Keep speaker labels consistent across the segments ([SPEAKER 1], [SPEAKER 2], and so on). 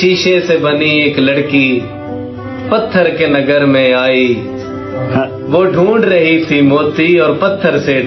[SPEAKER 1] शीशे से बनी एक लड़की पत्थर के नगर में आई, वो ढूंढ रही थी मोती और पत्थर से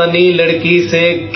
[SPEAKER 1] बनी लड़की से